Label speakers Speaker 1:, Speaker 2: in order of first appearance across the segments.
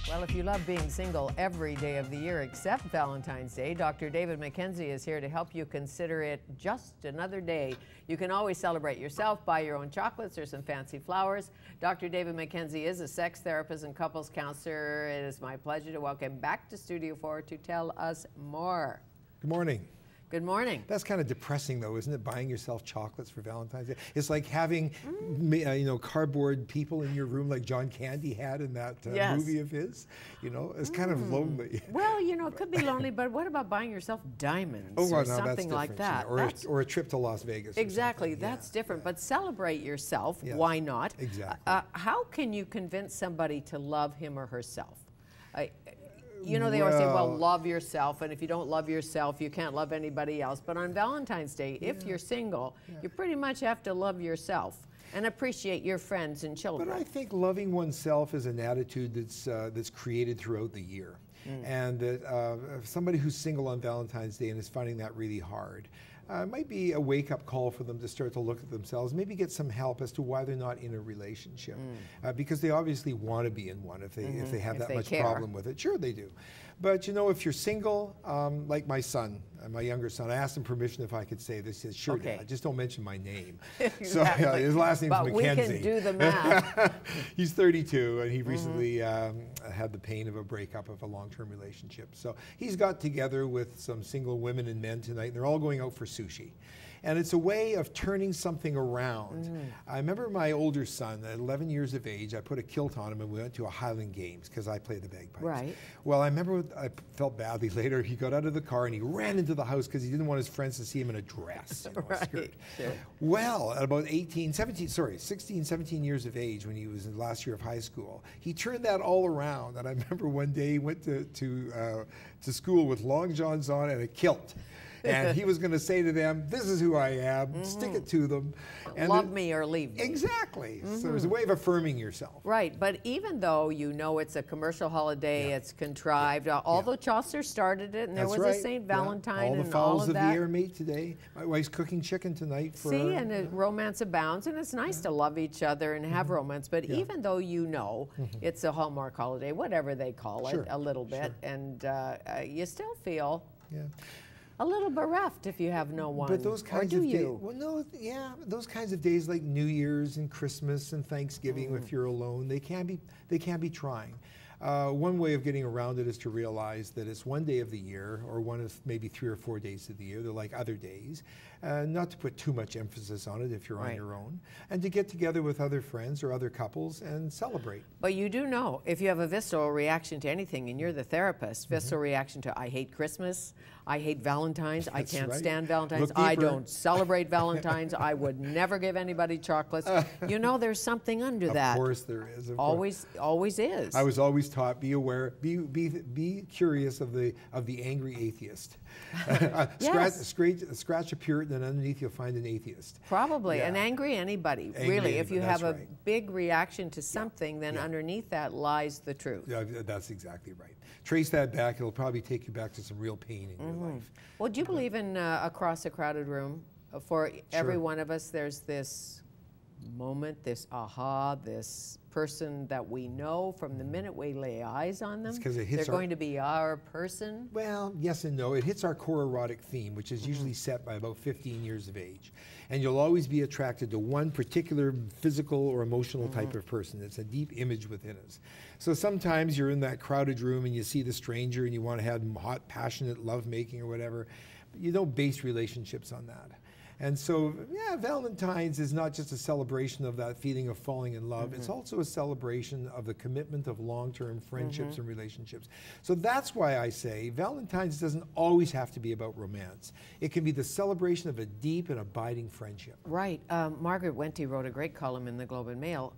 Speaker 1: Well, if you love being single every day of the year except Valentine's Day, Dr. David McKenzie is here to help you consider it just another day. You can always celebrate yourself, buy your own chocolates or some fancy flowers. Dr. David McKenzie is a sex therapist and couples counselor. It is my pleasure to welcome back to Studio 4 to tell us more.
Speaker 2: Good morning.
Speaker 1: Good morning.
Speaker 2: That's kind of depressing, though, isn't it? Buying yourself chocolates for Valentine's Day. It's like having, cardboard people in your room like John Candy had in that movie of his. You know, it's kind of lonely.
Speaker 1: Well, you know, it could be lonely, but what about buying yourself diamonds or something like that?
Speaker 2: You know, or a trip to Las Vegas.
Speaker 1: Exactly, that's different. But celebrate yourself.
Speaker 2: Yeah.
Speaker 1: Why not?
Speaker 2: Exactly.
Speaker 1: How can you convince somebody to love him or herself? You know, they always say, well, love yourself, and if you don't love yourself, you can't love anybody else. But on Valentine's Day, if you're single, you pretty much have to love yourself and appreciate your friends and children.
Speaker 2: But I think loving oneself is an attitude that's created throughout the year. And somebody who's single on Valentine's Day and is finding that really hard, might be a wake-up call for them to start to look at themselves, maybe get some help as to why they're not in a relationship, because they obviously want to be in one if they have that much problem with it. Sure, they do. But you know, if you're single, like my son, my younger son, I asked him permission if I could say this. He said, "Sure, Dad, just don't mention my name." Exactly. So his last name's McKenzie.
Speaker 1: But we can do the math.
Speaker 2: He's 32, and he recently had the pain of a breakup of a long-term relationship. So he's got together with some single women and men tonight, and they're all going out for sushi. And it's a way of turning something around. I remember my older son, at 11 years of age, I put a kilt on him and we went to a Highland Games because I play the bagpipes.
Speaker 1: Right.
Speaker 2: Well, I remember I felt badly later. He got out of the car and he ran into the house because he didn't want his friends to see him in a dress, you know, a skirt.
Speaker 1: Sure.
Speaker 2: Well, at about 16, 17 years of age, when he was in the last year of high school, he turned that all around. And I remember one day he went to school with long johns on and a kilt. And he was going to say to them, "This is who I am, stick it to them. And
Speaker 1: love me or leave me."
Speaker 2: Exactly. So there's a way of affirming yourself.
Speaker 1: Right, but even though you know it's a commercial holiday, it's contrived, although Chaucer started it, and there was a St. Valentine and all of that.
Speaker 2: All the fowls of the air meet today. My wife's cooking chicken tonight for...
Speaker 1: See, and romance abounds, and it's nice to love each other and have romance, but even though you know it's a Hallmark holiday, whatever they call it, a little bit, and you still feel... a little bereft if you have no one.
Speaker 2: But those kinds of days,
Speaker 1: you?
Speaker 2: well, no, those kinds of days like New Year's and Christmas and Thanksgiving, if you're alone, they can be trying. One way of getting around it is to realize that it's one day of the year, or one of maybe 3 or 4 days of the year. They're like other days. Not to put too much emphasis on it if you're on your own, and to get together with other friends or other couples and celebrate.
Speaker 1: But you do know, if you have a visceral reaction to anything, and you're the therapist, visceral reaction to I hate Christmas, I hate Valentine's, I can't stand Valentine's, I don't celebrate Valentine's, I would never give anybody chocolates. You know there's something under that.
Speaker 2: Of course there is.
Speaker 1: Always is.
Speaker 2: I was always taught, be aware, be curious of the angry atheist. Scratch a Puritan and underneath you'll find an atheist.
Speaker 1: Probably, an angry anybody, really. If you have a big reaction to something, then underneath that lies the truth.
Speaker 2: Yeah, that's exactly right. Trace that back, it'll probably take you back to some real pain in your life.
Speaker 1: Well, do you believe in across a crowded room? For every one of us, there's this moment, this aha, this person that we know from the minute we lay eyes on them. They're going to be our person.
Speaker 2: Well, yes and no. It hits our core erotic theme, which is usually set by about 15 years of age. And you'll always be attracted to one particular physical or emotional type of person. It's a deep image within us. So sometimes you're in that crowded room and you see the stranger and you want to have hot, passionate lovemaking or whatever. But you don't base relationships on that. And so, Valentine's is not just a celebration of that feeling of falling in love. It's also a celebration of the commitment of long-term friendships and relationships. So that's why I say Valentine's doesn't always have to be about romance. It can be the celebration of a deep and abiding friendship.
Speaker 1: Right. Margaret Wente wrote a great column in the Globe and Mail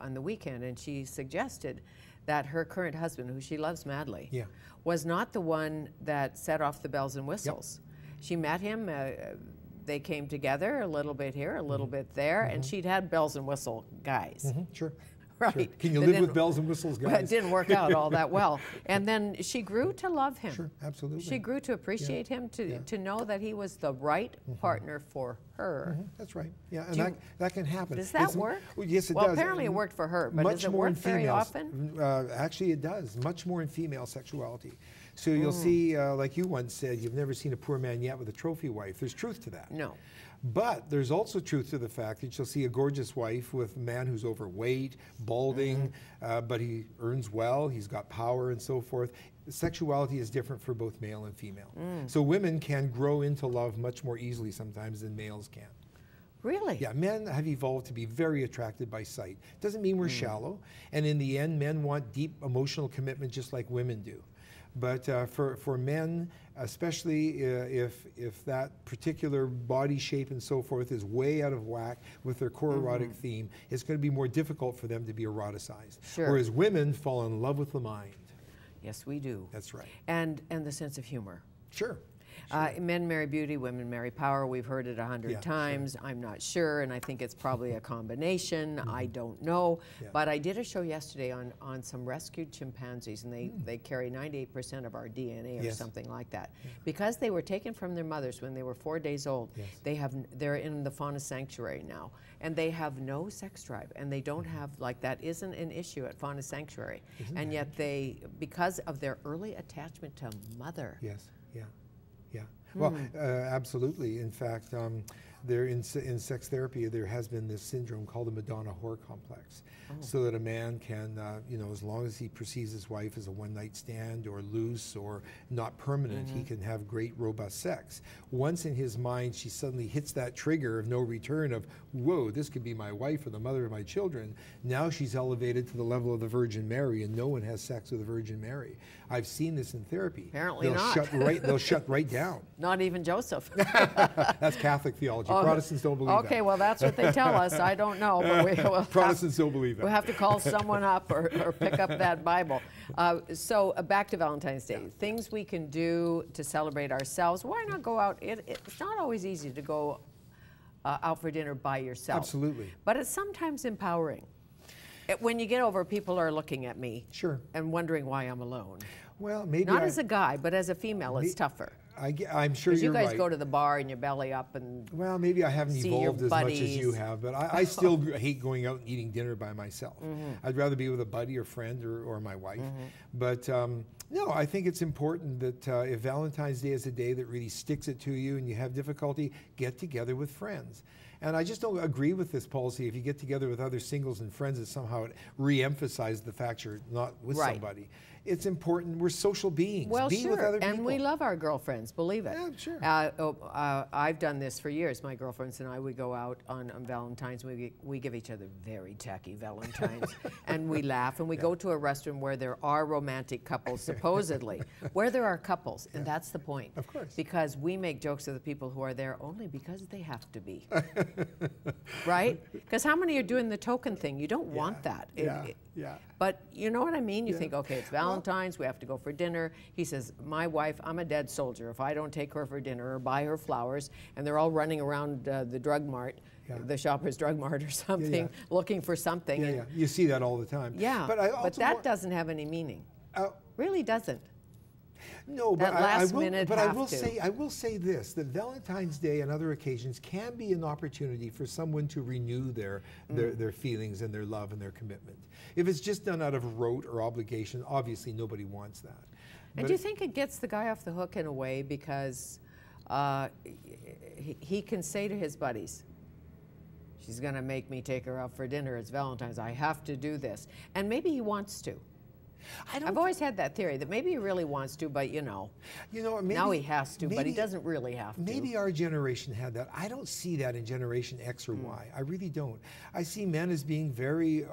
Speaker 1: on the weekend, and she suggested that her current husband, who she loves madly, was not the one that set off the bells and whistles. She met him. They came together a little bit here, a little bit there, and she'd had bells and whistle guys.
Speaker 2: Sure.
Speaker 1: Right.
Speaker 2: Sure. Can you
Speaker 1: That
Speaker 2: live with
Speaker 1: didn't-
Speaker 2: bells and whistles, guys?
Speaker 1: Well, it didn't work out all that well. And then she grew to love him.
Speaker 2: Sure, absolutely.
Speaker 1: She grew to appreciate him, to know that he was the right partner for her.
Speaker 2: That's right. Yeah,
Speaker 1: Do
Speaker 2: and that can happen.
Speaker 1: Does that work?
Speaker 2: Well, yes, it
Speaker 1: Well,
Speaker 2: does.
Speaker 1: apparently it worked for her, but does it
Speaker 2: more
Speaker 1: work
Speaker 2: in
Speaker 1: very
Speaker 2: females.
Speaker 1: often?
Speaker 2: Actually, it does. Much more in female sexuality. So you'll see, like you once said, you've never seen a poor man yet with a trophy wife. There's truth to that.
Speaker 1: No.
Speaker 2: But there's also truth to the fact that you'll see a gorgeous wife with a man who's overweight, balding, but he earns well, he's got power and so forth. Sexuality is different for both male and female. So women can grow into love much more easily sometimes than males can.
Speaker 1: Really?
Speaker 2: Yeah, men have evolved to be very attracted by sight. Doesn't mean we're shallow. And in the end, men want deep emotional commitment just like women do. But for men, especially if that particular body shape and so forth is way out of whack with their core erotic theme, it's going to be more difficult for them to be eroticized.
Speaker 1: Sure.
Speaker 2: Whereas women fall in love with the mind.
Speaker 1: Yes, we do.
Speaker 2: That's right.
Speaker 1: And the sense of humor.
Speaker 2: Sure.
Speaker 1: Men marry beauty, women marry power. We've heard it 100 times. Sure. I'm not sure, and I think it's probably a combination. I don't know. Yeah. But I did a show yesterday on some rescued chimpanzees, and they carry 98% of our DNA or something like that. Yeah. Because they were taken from their mothers when they were 4 days old, they're in the fauna sanctuary now, and they have no sex drive, and they don't have, like, that isn't an issue at fauna sanctuary. And yet they, because of their early attachment to mother.
Speaker 2: Yes, yeah. Yeah, well, absolutely. In fact, there in sex therapy, there has been this syndrome called the Madonna whore complex, so that a man can, you know, as long as he perceives his wife as a one-night stand or loose or not permanent, he can have great, robust sex. Once in his mind, she suddenly hits that trigger of no return of, whoa, this could be my wife or the mother of my children. Now she's elevated to the level of the Virgin Mary, and no one has sex with the Virgin Mary. I've seen this in therapy.
Speaker 1: Apparently not.
Speaker 2: They'll shut right down.
Speaker 1: Not even Joseph.
Speaker 2: That's Catholic theology. Protestants don't believe that.
Speaker 1: Okay, well, that's what they tell us. I don't know, but
Speaker 2: Protestants don't believe that.
Speaker 1: We'll have to call someone up or pick up that Bible. So back to Valentine's Day. Things we can do to celebrate ourselves. Why not go out? It's not always easy to go out for dinner by yourself.
Speaker 2: Absolutely.
Speaker 1: But it's sometimes empowering. When you get over, people are looking at me and wondering why I'm alone.
Speaker 2: Well, maybe
Speaker 1: not as a guy, but as a female, it's tougher.
Speaker 2: I'm sure you're right.
Speaker 1: Because you guys go to the bar and you belly up and
Speaker 2: well, maybe I haven't evolved as much as you have, but I still hate going out and eating dinner by myself. I'd rather be with a buddy or friend or my wife. But no, I think it's important that if Valentine's Day is a day that really sticks it to you and you have difficulty, get together with friends. And I just don't agree with this policy. If you get together with other singles and friends, that somehow it re-emphasizes the fact you're not with somebody. It's important. We're social beings.
Speaker 1: Well,
Speaker 2: Be with other people.
Speaker 1: And we love our girlfriends, believe it.
Speaker 2: Yeah, sure.
Speaker 1: I've done this for years. My girlfriends and I would go out on Valentine's. We give each other very tacky Valentines. And we laugh. And we go to a restaurant where there are romantic couples, supposedly. Where there are couples. And that's the point.
Speaker 2: Of course.
Speaker 1: Because we make jokes of the people who are there only because they have to be. Right? Because how many are doing the token thing? You don't want that. But you know what I mean? You think, okay, it's Valentine's, we have to go for dinner. He says, my wife, I'm a dead soldier. If I don't take her for dinner or buy her flowers, and they're all running around the drug mart, the Shoppers Drug Mart or something, looking for something.
Speaker 2: Yeah, you see that all the time.
Speaker 1: Yeah, but that doesn't have any meaning. Really doesn't.
Speaker 2: No,
Speaker 1: but I
Speaker 2: will say this, that Valentine's Day and other occasions can be an opportunity for someone to renew their feelings and their love and their commitment. If it's just done out of rote or obligation, obviously nobody wants that.
Speaker 1: And do you think it gets the guy off the hook in a way because he can say to his buddies, she's going to make me take her out for dinner, it's Valentine's, I have to do this. And maybe he wants to. I've always had that theory that maybe he really wants to, but now he has to, but he doesn't really have to.
Speaker 2: Maybe our generation had that. I don't see that in Generation X or Y. I really don't. I see men as being very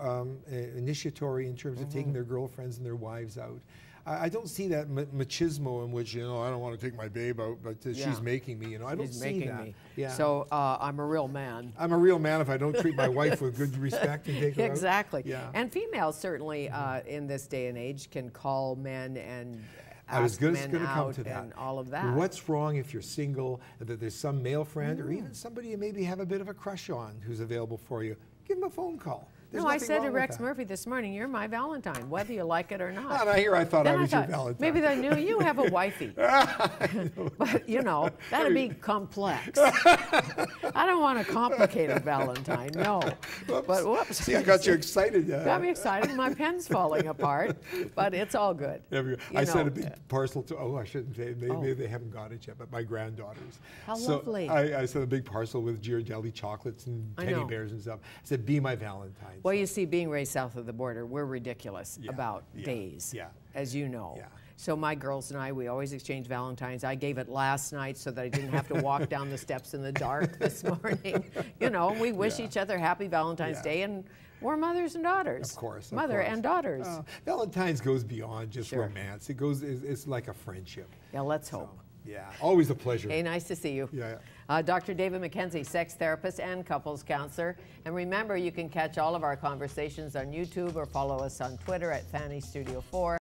Speaker 2: initiatory in terms of taking their girlfriends and their wives out. I don't see that machismo in which, I don't want to take my babe out, but she's making me, I don't see that. Yeah.
Speaker 1: So I'm a real man.
Speaker 2: I'm a real man if I don't treat my wife with good respect and take her out.
Speaker 1: Exactly. Yeah. And females certainly in this day and age can call men and ask men out and all of that.
Speaker 2: What's wrong if you're single, that there's some male friend or even somebody you maybe have a bit of a crush on who's available for you? Give them a phone call. There's
Speaker 1: No, I
Speaker 2: nothing
Speaker 1: said
Speaker 2: wrong
Speaker 1: to
Speaker 2: with
Speaker 1: Rex
Speaker 2: that.
Speaker 1: Murphy this morning, you're my Valentine, whether you like it or not.
Speaker 2: And I thought
Speaker 1: Then
Speaker 2: I was your
Speaker 1: thought,
Speaker 2: Valentine.
Speaker 1: maybe I knew you have a wifey. But, you know, that'd be complex. I don't want a complicated Valentine, no.
Speaker 2: Whoops.
Speaker 1: But whoops.
Speaker 2: See, I got you excited.
Speaker 1: Got me excited. My pen's falling apart, but it's all good.
Speaker 2: I sent a big parcel to, I shouldn't say, maybe they haven't got it yet, but my granddaughters.
Speaker 1: How
Speaker 2: so
Speaker 1: lovely.
Speaker 2: I sent a big parcel with Ghirardelli chocolates and teddy bears and stuff. I said, be my Valentine.
Speaker 1: Well, you see, being raised south of the border, we're ridiculous about days, as you know.
Speaker 2: Yeah.
Speaker 1: So my girls and I, we always exchange Valentines. I gave it last night so that I didn't have to walk down the steps in the dark this morning. You know, we wish each other happy Valentine's Day, and we're mothers and daughters.
Speaker 2: Of course.
Speaker 1: Mother and daughters.
Speaker 2: Valentine's goes beyond just romance. It goes, it's like a friendship.
Speaker 1: Yeah, let's hope.
Speaker 2: Yeah, always a pleasure.
Speaker 1: Hey, nice to see you.
Speaker 2: Yeah.
Speaker 1: Dr. David McKenzie, sex therapist and couples counselor. And remember, you can catch all of our conversations on YouTube or follow us on Twitter at Fanny Studio 4.